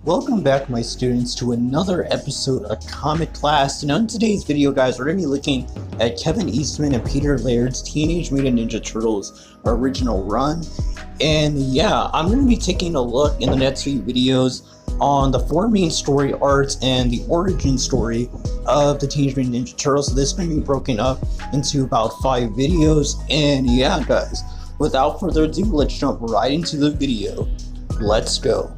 Welcome back, my students, to another episode of Comic Class. And on today's video, guys, we're going to be looking at Kevin Eastman and Peter Laird's Teenage Mutant Ninja Turtles original run. And yeah, I'm going to be taking a look in the next few videos on the four main story arcs and the origin story of the Teenage Mutant Ninja Turtles. So this is going to be broken up into about 5 videos. And yeah, guys, without further ado, let's jump right into the video. Let's go.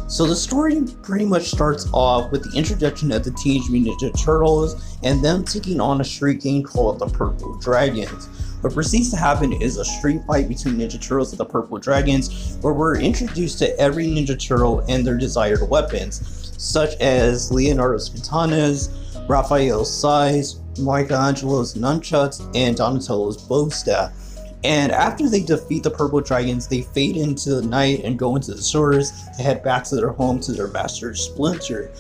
So the story pretty much starts off with the introduction of the Teenage Mutant Ninja Turtles and them taking on a street game called the Purple Dragons. What proceeds to happen is a street fight between Ninja Turtles and the Purple Dragons, where we're introduced to every Ninja Turtle and their desired weapons, such as Leonardo's katanas, Raphael's sais, Michelangelo's nunchucks, and Donatello's bow staff. And after they defeat the Purple Dragons, they fade into the night and go into the sewers to head back to their home to their Master Splinter.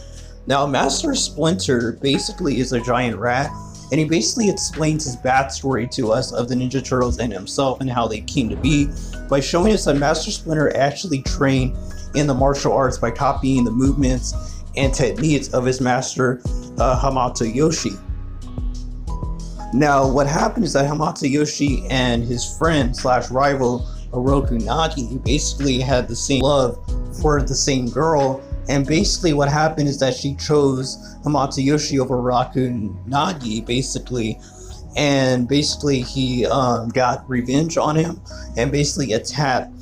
Now, Master Splinter basically is a giant rat, and he basically explains his backstory to us of the Ninja Turtles and himself and how they came to be by showing us that Master Splinter actually trained in the martial arts by copying the movements and techniques of his master, Hamato Yoshi. Now, what happened is that Hamato Yoshi and his friend slash rival Oroku Nagi basically had the same love for the same girl, and basically what happened is that she chose Hamato Yoshi over Oroku Nagi basically, and basically he got revenge on him and basically attacked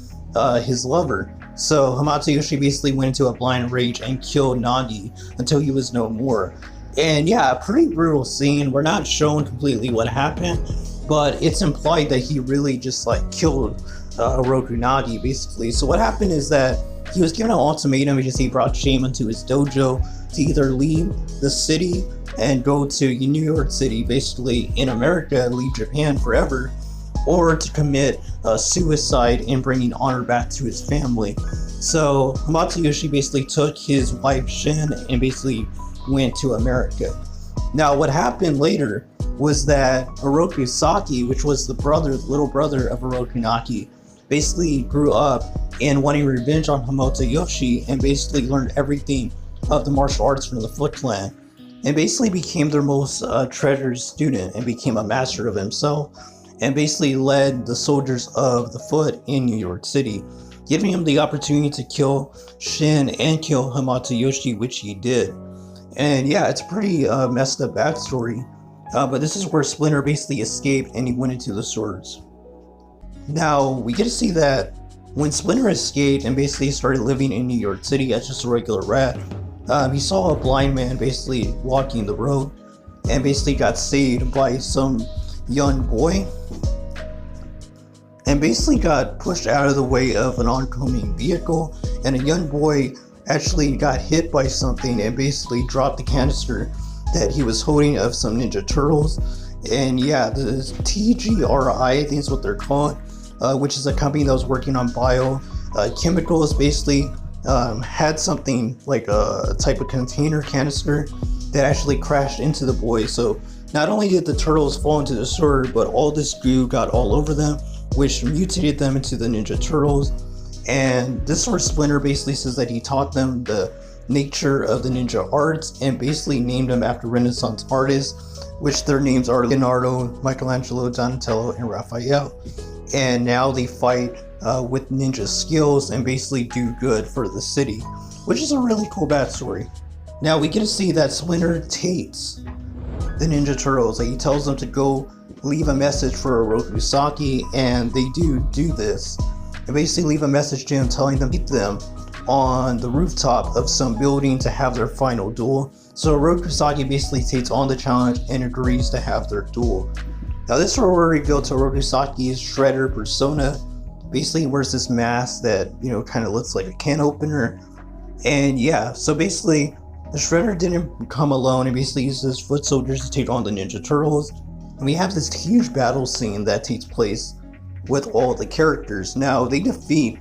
his lover. So Hamato Yoshi basically went into a blind rage and killed Nagi until he was no more. And yeah, a pretty brutal scene. We're not shown completely what happened, but it's implied that he really just like killed Oroku Nagi basically. So what happened is that he was given an ultimatum because he brought shame into his dojo to either leave the city and go to New York City, basically in America, leave Japan forever, or to commit suicide and bringing honor back to his family. So Hamato Yoshi basically took his wife Shin and basically went to America. Now, what happened later was that Oroku Saki, which was the little brother of Oroku Nagi, basically grew up and wanting revenge on Hamato Yoshi and basically learned everything of the martial arts from the Foot Clan and basically became their most treasured student and became a master of himself and basically led the soldiers of the Foot in New York City, giving him the opportunity to kill Shin and kill Hamato Yoshi, which he did. And yeah, it's a pretty messed up backstory, but this is where Splinter basically escaped and he went into the sewers. Now, we get to see that when Splinter escaped and basically started living in New York City as just a regular rat, he saw a blind man basically walking the road and basically got saved by some young boy and basically got pushed out of the way of an oncoming vehicle, and a young boy actually got hit by something and basically dropped the canister that he was holding of some Ninja Turtles. And yeah, the TGRI, I think is what they're called, which is a company that was working on chemicals, basically had something like a type of container canister that actually crashed into the boy. So not only did the turtles fall into the sewer, but all this goo got all over them, which mutated them into the Ninja Turtles. And this is where Splinter basically says that he taught them the nature of the ninja arts and basically named them after Renaissance artists, which their names are Leonardo, Michelangelo, Donatello, and Raphael. And now they fight with ninja skills and basically do good for the city, which is a really cool backstory. Now we get to see that Splinter takes the Ninja Turtles, he tells them to go leave a message for Oroku Saki, and they do this. And basically leave a message to him telling them to meet them on the rooftop of some building to have their final duel. So Oroku Saki basically takes on the challenge and agrees to have their duel. Now this is where we're revealed to Oroku Saki's Shredder persona. Basically he wears this mask that, you know, kind of looks like a can opener. And yeah, so basically the Shredder didn't come alone and basically uses his foot soldiers to take on the Ninja Turtles. And we have this huge battle scene that takes place with all the characters. Now they defeat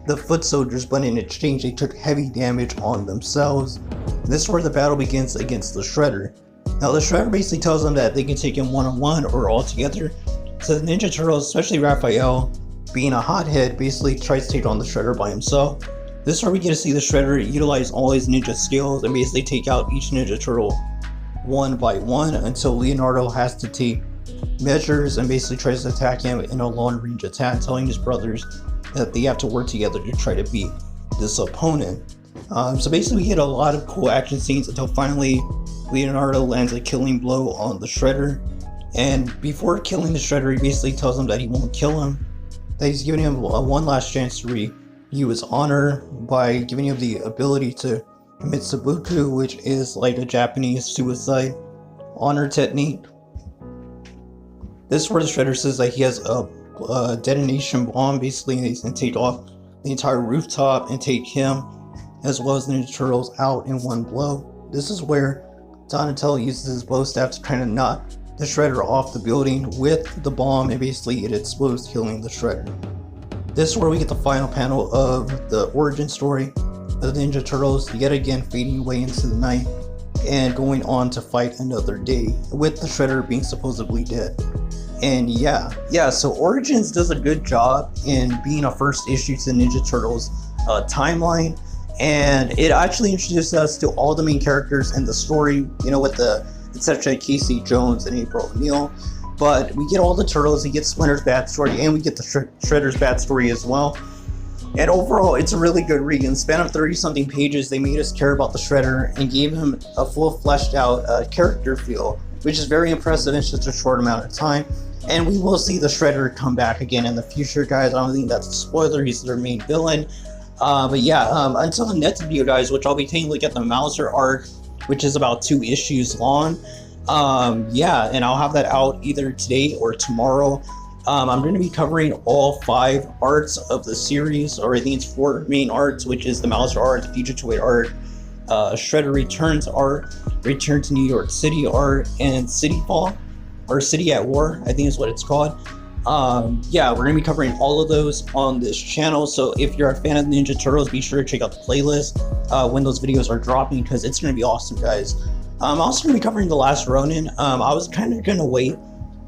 the foot soldiers, but in exchange they took heavy damage on themselves. This is where the battle begins against the Shredder. Now the Shredder basically tells them that they can take him one-on-one or all together. So the Ninja Turtles, especially Raphael, being a hothead, basically tries to take on the Shredder by himself. This is where we get to see the Shredder utilize all his ninja skills and basically take out each Ninja Turtle one by one until Leonardo has to take measures and basically tries to attack him in a long range attack, telling his brothers that they have to work together to try to beat this opponent. So basically we get a lot of cool action scenes until finally Leonardo lands a killing blow on the Shredder. And before killing the Shredder, he basically tells him that he won't kill him, that he's giving him one last chance to renew his honor by giving him the ability to commit seppuku, which is like a Japanese suicide honor technique. This is where the Shredder says that he has a detonation bomb, basically, and he can take off the entire rooftop and take him as well as the Ninja Turtles out in one blow. This is where Donatello uses his bow staff to kind of knock the Shredder off the building with the bomb, and basically it explodes, killing the Shredder. This is where we get the final panel of the origin story of the Ninja Turtles, yet again fading away into the night and going on to fight another day, with the Shredder being supposedly dead. And yeah, so Origins does a good job in being a first issue to the Ninja Turtles timeline, and it actually introduced us to all the main characters in the story, you know, with the exception of Casey Jones and April O'Neil. But we get all the Turtles, we get Splinter's backstory, and we get the Shredder's backstory as well. And overall, it's a really good read. In the span of 30-something pages, they made us care about the Shredder and gave him a full fleshed out character feel, which is very impressive in such a short amount of time. And we will see the Shredder come back again in the future, guys. I don't think that's a spoiler, he's their main villain. But yeah, until the next video, guys, which I'll be taking a look at the Mauser arc, which is about 2 issues long. Yeah, and I'll have that out either today or tomorrow. I'm going to be covering all 5 arcs of the series, or I think it's 4 main arcs, which is the Mauser arc, the Future Toy arc, Shredder Returns arc, Return to New York City arc, and City Fall, or City at War, I think is what it's called. Yeah, we're going to be covering all of those on this channel, so if you're a fan of the Ninja Turtles, be sure to check out the playlist when those videos are dropping, because it's going to be awesome, guys. I'm also going to be covering The Last Ronin. I was kind of going to wait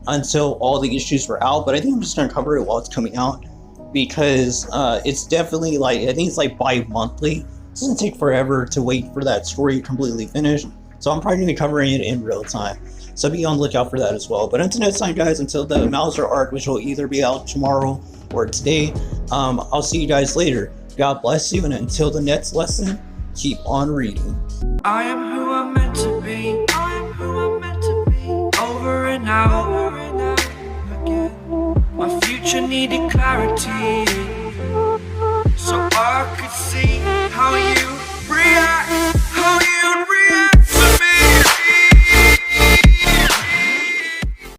until all the issues were out, but I think I'm just going to cover it while it's coming out, because it's definitely like, I think it's like bi-monthly. It doesn't take forever to wait for that story completely finished, so I'm probably going to be covering it in real time. So be on the lookout for that as well. But until next time, guys, until the Mauser arc, which will either be out tomorrow or today, I'll see you guys later. God bless you, and until the next lesson, keep on reading. I am who I'm meant to be. I am who I'm meant to be. Over and out again. My future needed clarity.